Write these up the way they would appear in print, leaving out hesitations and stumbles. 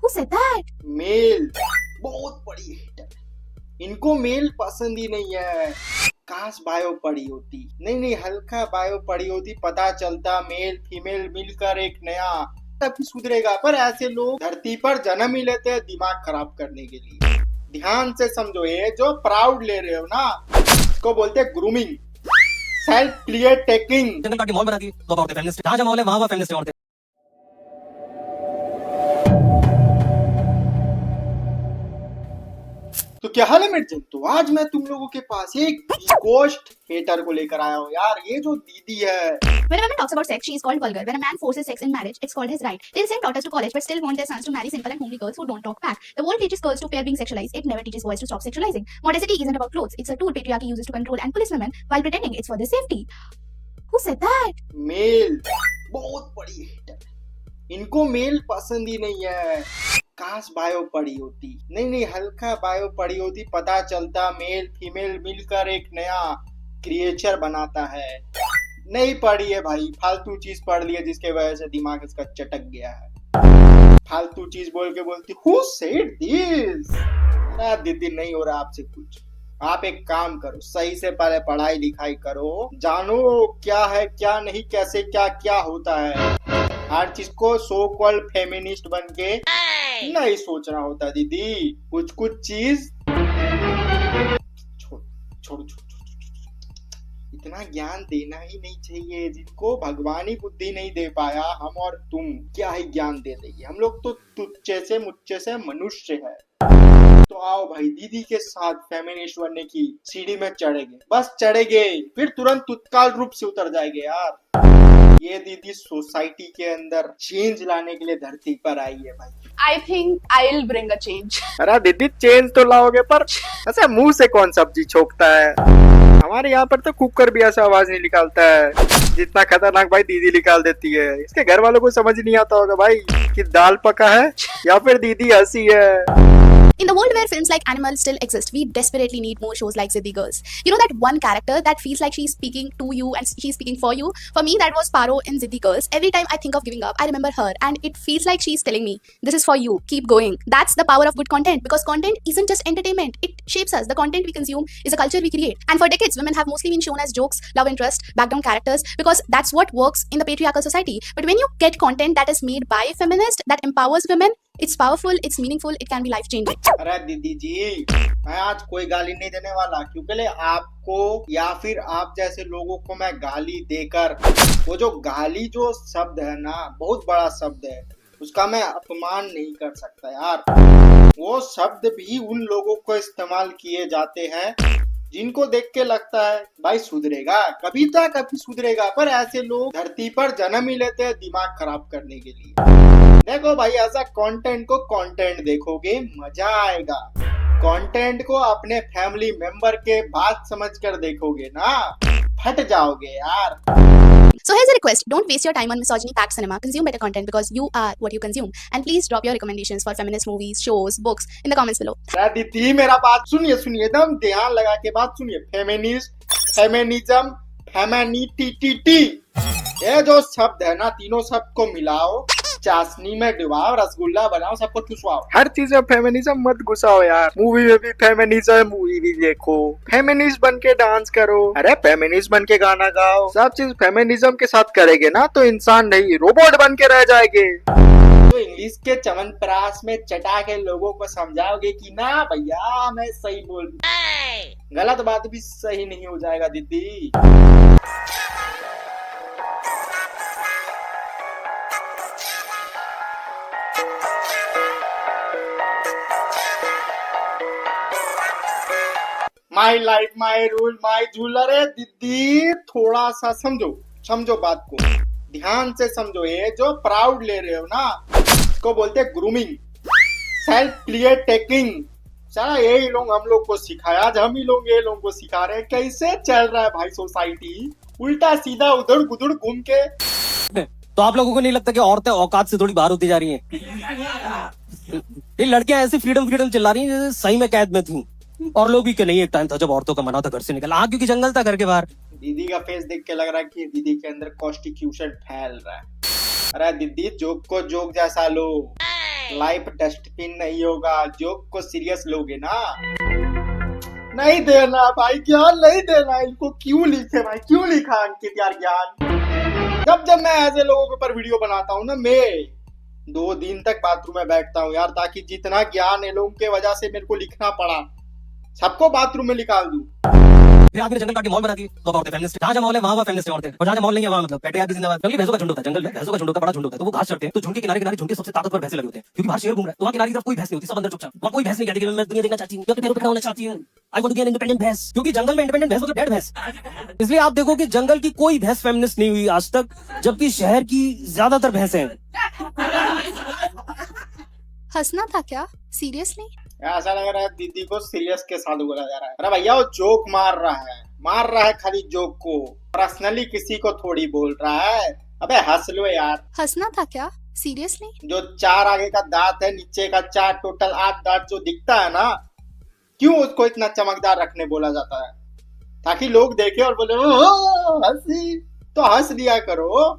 Who said that? Male बहुत बड़ी hater. इनको मेल पसंद ही नहीं है। काश बायो पढ़ी होती, नहीं हल्का बायो पढ़ी होती, पता चलता मेल फीमेल मिलकर एक नया तभी सुधरेगा। पर ऐसे लोग धरती पर जन्म ही लेते हैं दिमाग खराब करने के लिए। ध्यान से समझो, ये जो प्राउड ले रहे हो ना, इसको बोलते हैं grooming, self clear taking. General party mall बना दी तो औरतें फेमिनिस्ट, जहां मॉल है वहां फेमिनिस्ट औरतें। तो क्या हाल है मेरे जन? तो आज मैं तुम लोगों के पास एक गोस्ट हेटर को लेकर आया हूँ यार। ये जो दीदी है, When a woman talks about sex, she is called vulgar. When a man forces sex in marriage, it's called his right. They send daughters to college but still want their sons to marry simple and homely girls who don't talk back. The world teaches girls to fear being sexualized. It never teaches boys to stop sexualizing. Modesty isn't about clothes. It's a tool patriarchy uses to control and police women while pretending it's for their safety. Who said that? Male बहुत बड़ी hater. इनको mail पसंद ही नहीं है। काश bio पढ़ी होती, नहीं हल्का बायो पढ़ी होती, पता चलता मेल फीमेल मिलकर एक नया क्रिएचर बनाता है। नहीं पढ़ी है भाई, फालतू चीज पढ़ ली है जिसके वजह से दिमाग इसका चटक गया है। फालतू चीज बोल के बोलती हु सेड दिस। दीदी नहीं हो रहा आपसे कुछ। आप एक काम करो, सही से पहले पढ़ाई लिखाई करो, जानो क्या है क्या नहीं, कैसे क्या क्या होता है। हर चीज को सो कॉल्ड फेमिनिस्ट बन के नहीं सोचना होता दीदी। कुछ चीज छोड़। इतना ज्ञान देना ही नहीं चाहिए। जिनको भगवान ही बुद्धि नहीं दे पाया, हम और तुम क्या ही ज्ञान दे देंगे। हम लोग तो तुच्चे से मुच्चे से मनुष्य है। तो आओ भाई, दीदी के साथ फेमिनिस्ट बनने की सीढ़ी में चढ़ेंगे, बस चढ़ेंगे, फिर तुरंत तत्काल रूप से उतर जाएंगे यार। ये दीदी सोसाइटी के अंदर चेंज लाने के लिए धरती पर आई है भाई। I think I'll bring a change. अरे दीदी चेंज तो लाओगे, पर ऐसा मुंह से कौन सब्जी छोकता है? हमारे यहाँ पर तो कुकर भी ऐसा आवाज नहीं निकालता है जितना खतरनाक भाई दीदी निकाल देती है। इसके घर वालों को समझ नहीं आता होगा भाई कि दाल पका है या फिर दीदी हंसी है। In the world where films like Animal still exist, we desperately need more shows like Ziddi Girls. You know that one character that feels like she's speaking to you and she's speaking for you? For me, that was Paro in Ziddi Girls. Every time I think of giving up, I remember her and it feels like she's telling me, this is for you, keep going. That's the power of good content, because content isn't just entertainment, it shapes us. The content we consume is a culture we create. And for decades, women have mostly been shown as jokes, love interest, background characters, because that's what works in the patriarchal society. But when you get content that is made by feminists, that empowers women, it's powerful, it's meaningful, it can be life changing. अरे दीदी जी, मैं आज कोई गाली नहीं देने वाला, क्योंकि आपको या फिर आप जैसे लोगों को मैं गाली देकर, वो जो गाली जो शब्द है ना, बहुत बड़ा शब्द है, उसका मैं अपमान नहीं कर सकता यार। वो शब्द भी उन लोगों को इस्तेमाल किए जाते हैं जिनको देख के लगता है भाई सुधरेगा, कभी सुधरेगा। पर ऐसे लोग धरती पर जन्म ही लेते हैं दिमाग खराब करने के लिए। देखो भाई, ऐसा कंटेंट को कंटेंट देखोगे मजा आएगा। कंटेंट को अपने फैमिली मेंबर के बात समझकर देखोगे ना, फट जाओगे यार। So here's a request, don't waste your time on misogyny packed cinema. Consume better content because you are what you consume. And please drop your recommendations for feminist movies, shows, books in the comments below. दीदी मेरा बात सुनिए, एकदम ध्यान लगा के बात सुनिए। फेमिनिस्ट, फेमिनिज्म, फेमिनिटी, ये जो शब्द है ना, तीनों शब्द को मिलाओ, चाशनी में डुबाओ, रसगुल्ला बनाओ, सबको चुसवाओ। हर चीज में फेमिनिज्म मत घुसाओ यार। मूवी में भी फेमिनिज्म, मूवी भी देखो, फेमिनिस्ट बन के डांस करो, अरे फेमिनिस्ट बन के गाना गाओ। सब चीज फेमिनिज्म के साथ करेंगे ना तो इंसान नहीं रोबोट बन के रह जाएंगे। तो इंग्लिश के चमनप्राश में चटा के लोगों को समझाओगे कि ना भैया मैं सही बोल, गलत बात भी सही नहीं हो जाएगा दीदी। माई लाइफ माई रूल माई झूल। अरे दीदी थोड़ा सा समझो बात को, ध्यान से समझो। ये जो प्राउड ले रहे हो ना, इसको बोलते हैं ग्रूमिंग, सेल्फ क्लियर टेकिंग। सारा यही लोग हम लोग को सिखाया, आज हम ही लोग ये लोगों को सिखा रहे हैं। कैसे चल रहा है भाई सोसाइटी, उल्टा सीधा उधर गुधर घूम के। तो आप लोगों को नहीं लगता कि औरतें औकात से थोड़ी बाहर होती जा रही हैं? ये लड़कियां ऐसी फ्रीडम चिल्ला रही हैं जैसे सही में कैद में थी। और लोग भी कि नहीं, एक टाइम था जब औरतों का मना था घर से निकला, हाँ क्योंकि जंगल था घर के बाहर। दीदी का फेस देख के लग रहा है कि दीदी के अंदर कॉन्स्टिट्यूशन फैल रहा है। अरे दीदी जोक को जोक जैसा लो, लाइफ डस्टबिन नहीं होगा, जोक को सीरियस लोगे ना। नहीं देना भाई, ज्ञान नहीं देना इनको। क्यों लिखे भाई, क्यों लिखा अंकित यार ज्ञान? जब मैं ऐसे लोगों के ऊपर वीडियो बनाता हूँ ना, मैं 2 दिन तक बाथरूम में बैठता हूँ यार, ताकि जितना ज्ञान है लोगों के वजह से मेरे को लिखना पड़ा, सबको बाथरूम में निकाल दूं। फिर आदमी ने जंगल काट के मॉल बना दिए, तो अब औरतें फेमिनिस्ट। जहाँ जहाँ मॉल है वहाँ फेमिनिस्ट औरतें, और जहाँ मॉल नहीं है वहाँ मतलब पेटे की जिंदाबाद। क्योंकि भैंसों का झुंड होता है जंगल में, भैंसों का झुंड होता है, बड़ा झुंड होता है, तो वो घास चढ़ते हैं, तो झुंड के किनारे किनारे झुंड के सबसे ताकतवर भैंसे लगे होते हैं, क्योंकि बाहर शेर घूम रहा है, तो वहाँ किनारे की तरफ कोई भैंस नहीं होती, सब अंदर चुपचाप। वहाँ कोई भैंस नहीं कहती कि मैं दुनिया देखना चाहती हूँ, क्योंकि पैरों पे खड़ा होना चाहती हूँ, I want to be an independent भैंस। क्योंकि जंगल में इंडिपेंडेंट भैंस मतलब डेड भैंस। इसलिए आप देखो कि जंगल की कोई भैंस फेमिनिस्ट नहीं हुई आज तक, जबकि शहर की ज्यादातर भैंसें हैं। हंसना था क्या? सीरियसली? ऐसा लग रहा है दीदी को सीरियस के साथ बोला जा रहा है। अरे भैया वो जोक मार रहा है खाली जोक को, पर्सनली किसी को थोड़ी बोल रहा है। अबे हंस लो यार। हंसना था क्या? सीरियसली? जो 4 आगे का दांत है, नीचे का 4, टोटल 8 दांत जो दिखता है ना, क्यों उसको इतना चमकदार रखने बोला जाता है? ताकि लोग देखे और बोले हंसी, तो हंस दिया करो।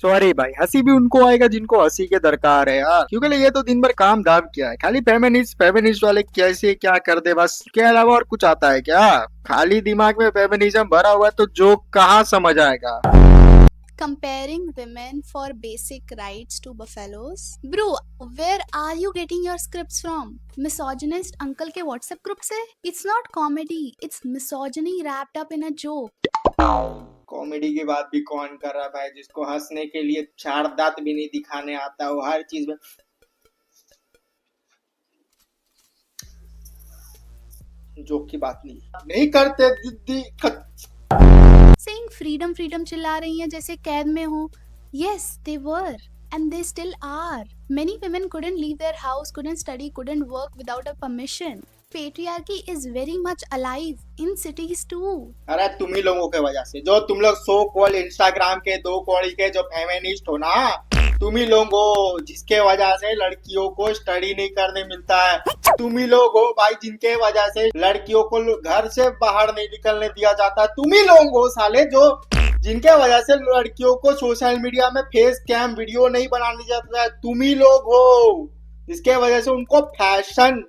सॉरी भाई, हंसी भी उनको आएगा जिनको हंसी के दरकार है यार, क्योंकि ये तो दिन भर काम धाम किया है, खाली फेमिनिस्ट वाले कैसे क्या कर दे बस, के अलावा और कुछ आता है क्या? खाली दिमाग में फेमिनिज्म भरा हुआ है तो जोक कहाँ समझ आएगा? Comparing women for basic rights to buffaloes? Bro, where are you getting your scripts from? Misogynist uncle के WhatsApp group से? It's not comedy, it's misogyny wrapped up in a joke. Comedy की बात भी कौन कर रहा है भाई, जिसको हंसने के लिए 4 दांत भी नहीं दिखाने आता, वो हर चीज में जोक की बात नहीं करते दीदी। Saying freedom freedom चिल्ला रही हैं जैसे कैद में हो। Yes, they were and they still are. Many women couldn't leave their house, couldn't study, couldn't work without a permission. Patriarchy is very much alive in cities too. अरे तुम ही लोगों के वजह से, जो तुम लोग सो कॉल इंस्टाग्राम के 2 कौड़ी के जो फेमिनिस्ट हो ना, तुम ही लोग हो जिसके वजह से लड़कियों को स्टडी नहीं करने मिलता है। तुम ही लोग हो भाई जिनके वजह से लड़कियों को घर से बाहर नहीं निकलने दिया जाता। तुम ही लोग हो साले जो जिनके वजह से लड़कियों को सोशल मीडिया में फेस कैम वीडियो नहीं बनाने जाता है। तुम ही लोग हो जिसके वजह से उनको फैशन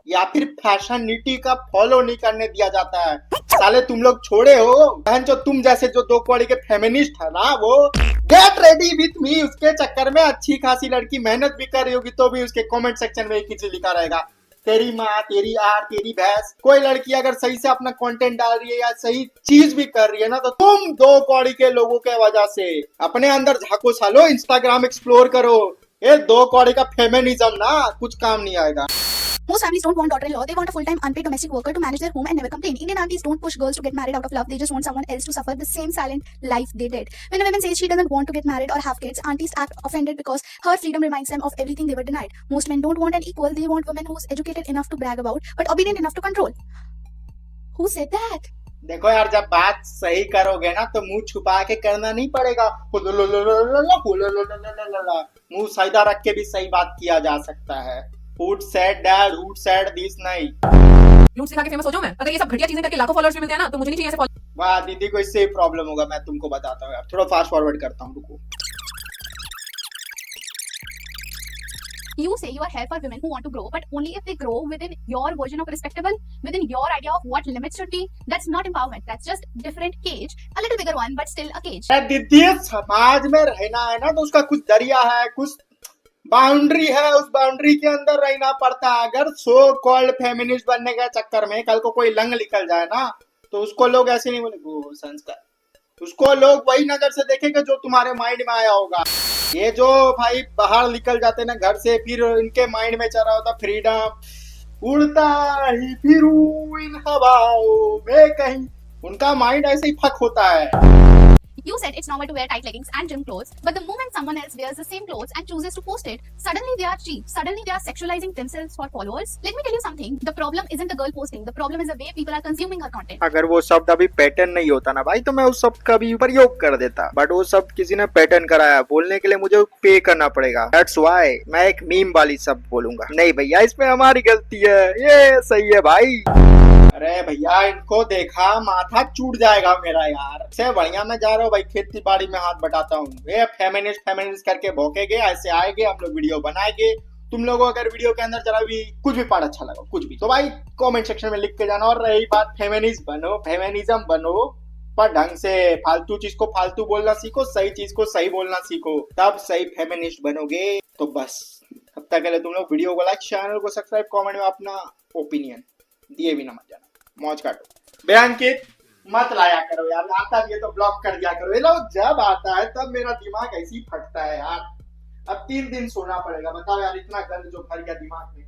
या फिर फैशनिटी का फॉलो नहीं करने दिया जाता है। साले तुम लोग छोड़े हो बहन, जो तुम जैसे जो 2 कौड़ी के फेमिनिस्ट है ना, वो गेट रेडी विथ मी, उसके चक्कर में अच्छी खासी लड़की मेहनत भी कर रही होगी तो भी उसके कमेंट सेक्शन में एक ही चीज लिखा रहेगा, तेरी माँ, तेरी आर, तेरी भैंस। कोई लड़की अगर सही से अपना कंटेंट डाल रही है या सही चीज भी कर रही है ना, तो तुम 2 कौड़ी के लोगों के वजह से अपने अंदर झाको सालो, इंस्टाग्राम एक्सप्लोर करो। ये 2 कौड़ी का फेमिनिज्म ना कुछ काम नहीं आएगा। Most families don't want daughter-in-law. They want a full-time unpaid domestic worker to manage their home and never complain. Indian aunties don't push girls to get married out of love. They just want someone else to suffer the same silent life they did. When a woman says she doesn't want to get married or have kids, aunties act offended because her freedom reminds them of everything they were denied. Most men don't want an equal. They want women who's educated enough to brag about, but obedient enough to control. Who said that? देखो यार, जब बात सही करोगे ना तो मुंह छुपा के करना नहीं पड़ेगा। मुंह सीधा रख के भी सही बात किया जा सकता है। Who said that? Who said this? नहीं। झूठ सिखा के फेमस हो जाऊं मैं? अगर ये सब घटिया चीजें करके लाखों फॉलोअर्स भी मिलते हैं ना, तो मुझे नहीं चाहिए ऐसे फॉलोअर्स। वाह दीदी को इससे प्रॉब्लम होगा, मैं तुमको बताता हूँ यार, थोड़ा फास्ट फॉरवर्ड करता हूँ, रुको। You say you are here for women who want to grow, but only if they grow within your version of respectable, within your idea of what limits should be. That's not empowerment. That's just different cage, a little bigger one, but still a cage. दीदी समाज में रहना है ना, तो उसका कुछ दरिया है, कुछ बाउंड्री है, उस बाउंड्री के अंदर रहना पड़ता है। अगर सो कॉल्ड फेमिनिस्ट बनने के चक्कर में कल को कोई लंग निकल जाए ना, तो उसको लोग ऐसे नहीं बोले वो संस्कार, उसको लोग वही नजर से देखेंगे जो तुम्हारे माइंड में आया होगा। ये जो भाई बाहर निकल जाते ना घर से, फिर इनके माइंड में चल रहा होता फ्रीडम, उड़ता ही फिरूं इन हवाओं में कहीं, उनका माइंड ऐसे ही फक होता है। You said it's normal to wear tight leggings and gym clothes, but the moment someone else wears the same clothes and chooses to post it, suddenly they are cheap. Suddenly they are sexualizing themselves for followers. Let me tell you something. The problem isn't the girl posting. The problem is the way people are consuming her content. अगर वो शब्द अभी pattern नहीं होता ना भाई, तो मैं उस शब्द का भी प्रयोग कर देता, बट वो शब्द किसी ने पैटर्न कराया, बोलने के लिए मुझे पे करना पड़ेगा। That's why मैं एक मीम वाली शब्द बोलूंगा। नहीं भैया, इसमें हमारी गलती है, ये सही है भाई। अरे भैया, इनको देखा माथा चूट जाएगा मेरा यार। से बढ़िया मैं जा रहा हूँ भाई, खेती बाड़ी में हाथ बटाता हूँ। ये फेमिनिस्ट करके भौंकेगे, ऐसे आएंगे, हम लोग वीडियो बनाएंगे, तुम लोगों को अगर वीडियो के अंदर जरा भी कुछ भी पार्ट अच्छा लगा, कुछ भी, तो भाई कमेंट सेक्शन में लिख के जाना। और रही बात फेमिनिस्ट बनो, फेमिनिज्म बनो, पर ढंग से। फालतू चीज को फालतू बोलना सीखो, सही चीज को सही बोलना सीखो, तब सही फेमिनिस्ट बनोगे। तो बस तब तक के लिए तुम लोग वीडियो को लाइक, चैनल को सब्सक्राइब, कमेंट में अपना ओपिनियन दिए बिना मत जाना। मौज काटो। बेअंकित मत लाया करो यार, आता भी है तो ब्लॉक कर दिया करो। ये लोग जब आता है तब मेरा दिमाग ऐसे ही फटता है यार। अब 3 दिन सोना पड़ेगा, बताओ यार, इतना गंद जो भर गया दिमाग में।